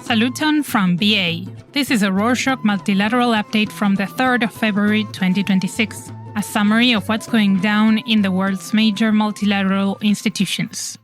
Saluton from BA. This is a Rorschach Multilateral update from the 3rd of February 2026, a summary of what's going down in the world's major multilateral institutions.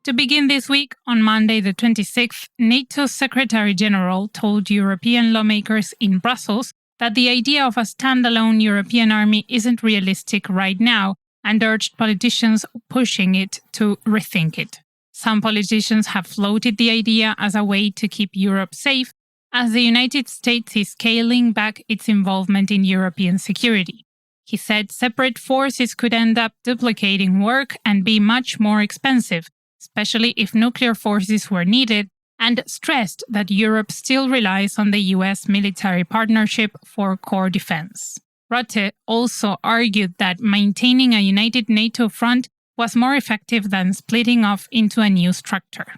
To begin this week, on Monday the 26th, NATO's Secretary-General told European lawmakers in Brussels that the idea of a standalone European army isn't realistic right now and urged politicians pushing it to rethink it. Some politicians have floated the idea as a way to keep Europe safe, as the United States is scaling back its involvement in European security. He said separate forces could end up duplicating work and be much more expensive, especially if nuclear forces were needed, and stressed that Europe still relies on the US military partnership for core defense. Rutte also argued that maintaining a united NATO front was more effective than splitting off into a new structure.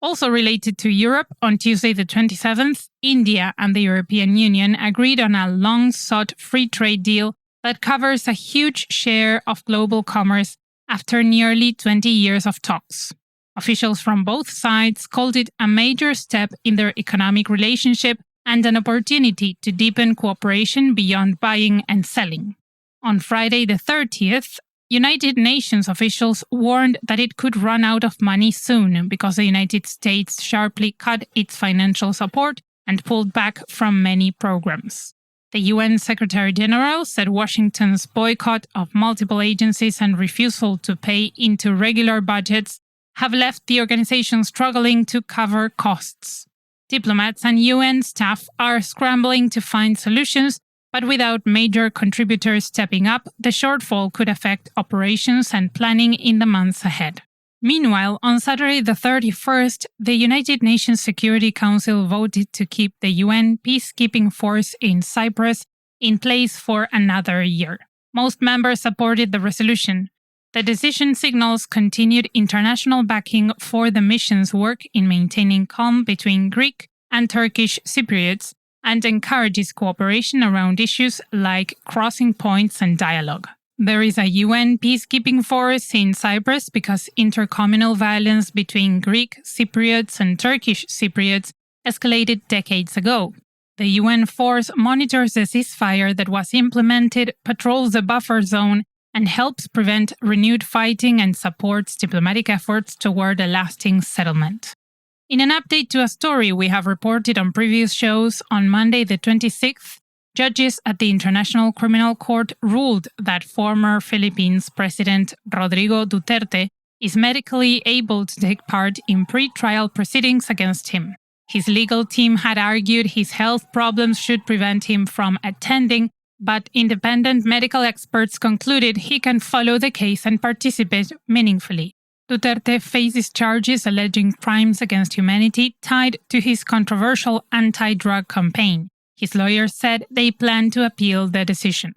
Also related to Europe, on Tuesday the 27th, India and the European Union agreed on a long-sought free trade deal that covers a huge share of global commerce after nearly 20 years of talks. Officials from both sides called it a major step in their economic relationship and an opportunity to deepen cooperation beyond buying and selling. On Friday the 30th, United Nations officials warned that it could run out of money soon because the United States sharply cut its financial support and pulled back from many programs. The UN Secretary-General said Washington's boycott of multiple agencies and refusal to pay into regular budgets have left the organization struggling to cover costs. Diplomats and UN staff are scrambling to find solutions, but without major contributors stepping up, the shortfall could affect operations and planning in the months ahead. Meanwhile, on Saturday the 31st, the United Nations Security Council voted to keep the UN peacekeeping force in Cyprus in place for another year. Most members supported the resolution. The decision signals continued international backing for the mission's work in maintaining calm between Greek and Turkish Cypriots, and encourages cooperation around issues like crossing points and dialogue. There is a UN peacekeeping force in Cyprus because intercommunal violence between Greek Cypriots and Turkish Cypriots escalated decades ago. The UN force monitors the ceasefire that was implemented, patrols the buffer zone, and helps prevent renewed fighting and supports diplomatic efforts toward a lasting settlement. In an update to a story we have reported on previous shows, on Monday the 26th, judges at the International Criminal Court ruled that former Philippines President Rodrigo Duterte is medically able to take part in pre-trial proceedings against him. His legal team had argued his health problems should prevent him from attending, but independent medical experts concluded he can follow the case and participate meaningfully. Duterte faces charges alleging crimes against humanity tied to his controversial anti-drug campaign. His lawyers said they plan to appeal the decision.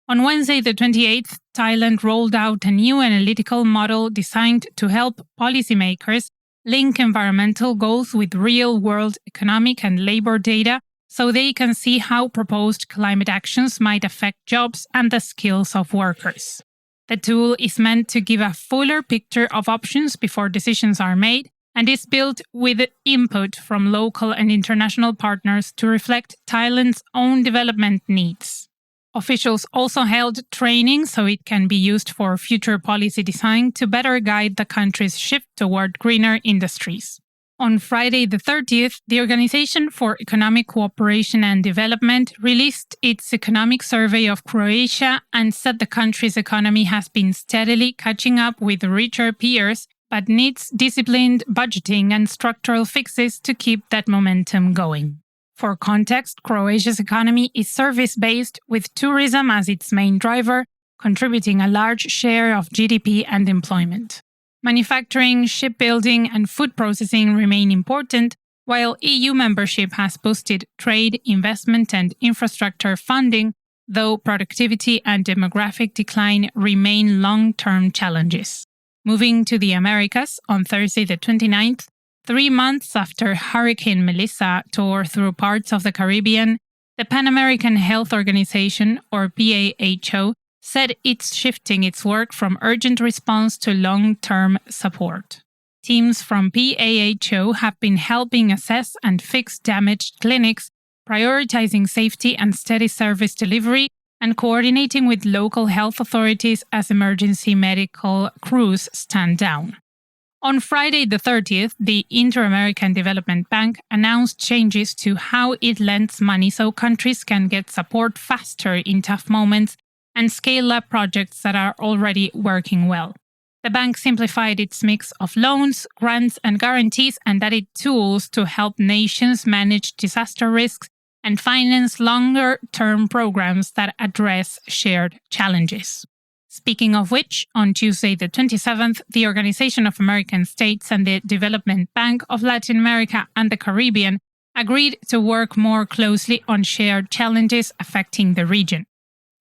On Wednesday the 28th, Thailand rolled out a new analytical model designed to help policymakers link environmental goals with real-world economic and labor data so they can see how proposed climate actions might affect jobs and the skills of workers. The tool is meant to give a fuller picture of options before decisions are made, and is built with input from local and international partners to reflect Thailand's own development needs. Officials also held training so it can be used for future policy design to better guide the country's shift toward greener industries. On Friday the 30th, the Organization for Economic Cooperation and Development released its economic survey of Croatia and said the country's economy has been steadily catching up with richer peers, but needs disciplined budgeting and structural fixes to keep that momentum going. For context, Croatia's economy is service-based, with tourism as its main driver, contributing a large share of GDP and employment. Manufacturing, shipbuilding, and food processing remain important, while EU membership has boosted trade, investment, and infrastructure funding, though productivity and demographic decline remain long-term challenges. Moving to the Americas, on Thursday the 29th, 3 months after Hurricane Melissa tore through parts of the Caribbean, the Pan American Health Organization, or PAHO, said it's shifting its work from urgent response to long-term support. Teams from PAHO have been helping assess and fix damaged clinics, prioritizing safety and steady service delivery, and coordinating with local health authorities as emergency medical crews stand down. On Friday the 30th, the Inter-American Development Bank announced changes to how it lends money so countries can get support faster in tough moments and scale up projects that are already working well. The bank simplified its mix of loans, grants, and guarantees and added tools to help nations manage disaster risks and finance longer-term programs that address shared challenges. Speaking of which, on Tuesday the 27th, the Organization of American States and the Development Bank of Latin America and the Caribbean agreed to work more closely on shared challenges affecting the region.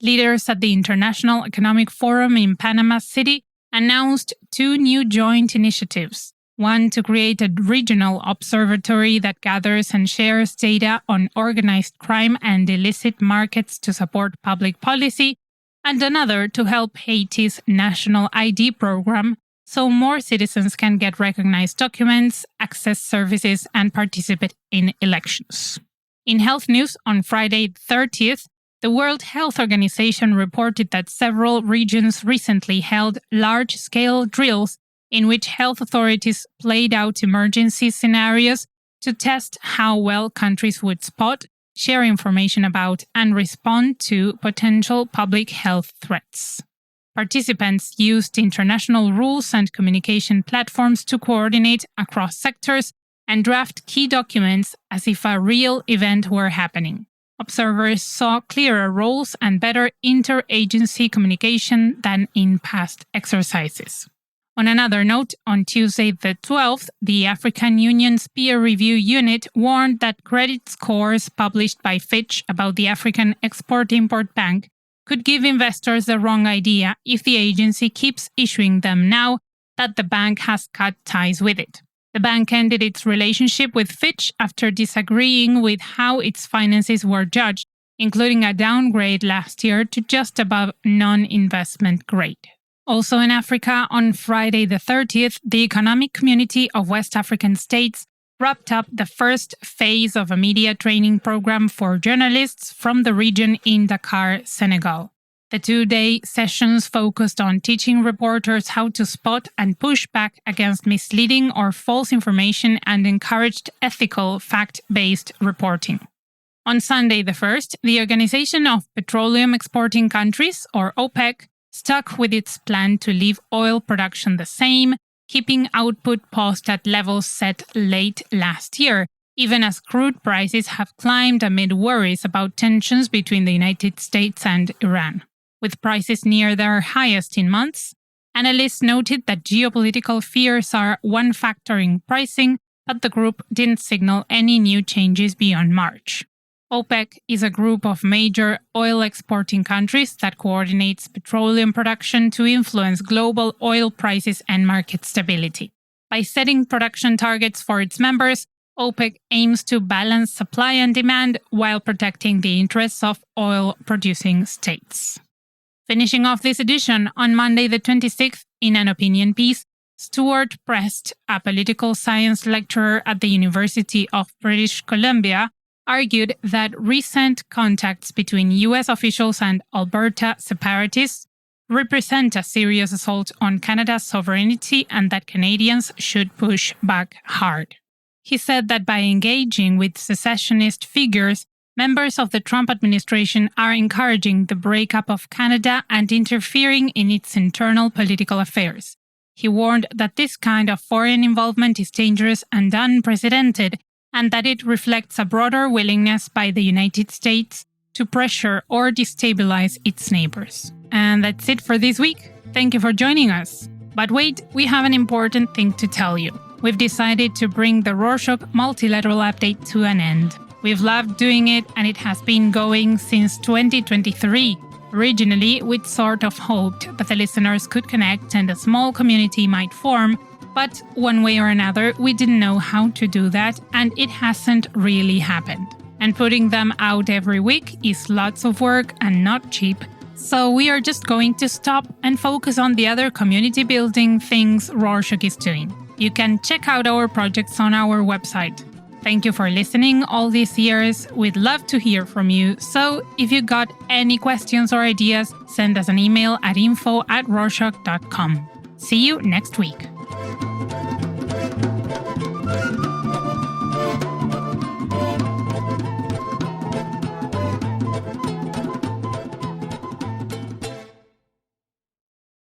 Leaders at the International Economic Forum in Panama City announced two new joint initiatives. One to create a regional observatory that gathers and shares data on organized crime and illicit markets to support public policy, and another to help Haiti's national ID program so more citizens can get recognized documents, access services, and participate in elections. In health news, on Friday 30th, the World Health Organization reported that several regions recently held large-scale drills in which health authorities played out emergency scenarios to test how well countries would spot, share information about, and respond to potential public health threats. Participants used international rules and communication platforms to coordinate across sectors and draft key documents as if a real event were happening. Observers saw clearer roles and better interagency communication than in past exercises. On another note, on Tuesday the 12th, the African Union's peer review unit warned that credit scores published by Fitch about the African Export-Import Bank could give investors the wrong idea if the agency keeps issuing them now that the bank has cut ties with it. The bank ended its relationship with Fitch after disagreeing with how its finances were judged, including a downgrade last year to just above non-investment grade. Also in Africa, on Friday the 30th, the Economic Community of West African States wrapped up the first phase of a media training program for journalists from the region in Dakar, Senegal. The two-day sessions focused on teaching reporters how to spot and push back against misleading or false information and encouraged ethical, fact-based reporting. On Sunday the 1st, the Organization of Petroleum Exporting Countries, or OPEC, stuck with its plan to leave oil production the same, keeping output paused at levels set late last year, even as crude prices have climbed amid worries about tensions between the United States and Iran. With prices near their highest in months, analysts noted that geopolitical fears are one factor in pricing, but the group didn't signal any new changes beyond March. OPEC is a group of major oil-exporting countries that coordinates petroleum production to influence global oil prices and market stability. By setting production targets for its members, OPEC aims to balance supply and demand while protecting the interests of oil-producing states. Finishing off this edition, on Monday the 26th, in an opinion piece, Stuart Prest, a political science lecturer at the University of British Columbia, argued that recent contacts between US officials and Alberta separatists represent a serious assault on Canada's sovereignty and that Canadians should push back hard. He said that by engaging with secessionist figures, members of the Trump administration are encouraging the breakup of Canada and interfering in its internal political affairs. He warned that this kind of foreign involvement is dangerous and unprecedented, and that it reflects a broader willingness by the United States to pressure or destabilize its neighbors. And that's it for this week. Thank you for joining us. But wait, we have an important thing to tell you. We've decided to bring the Rorschach Multilateral update to an end. We've loved doing it, and it has been going since 2023. Originally, we'd sort of hoped that the listeners could connect and a small community might form, but one way or another, we didn't know how to do that, and it hasn't really happened. And putting them out every week is lots of work and not cheap, So we are just going to stop and focus on the other community building things Rorschach is doing. You can check out our projects on our website. Thank you for listening all these years. We'd love to hear from you. So if you got any questions or ideas, send us an email at info@rorschach.com. See you next week.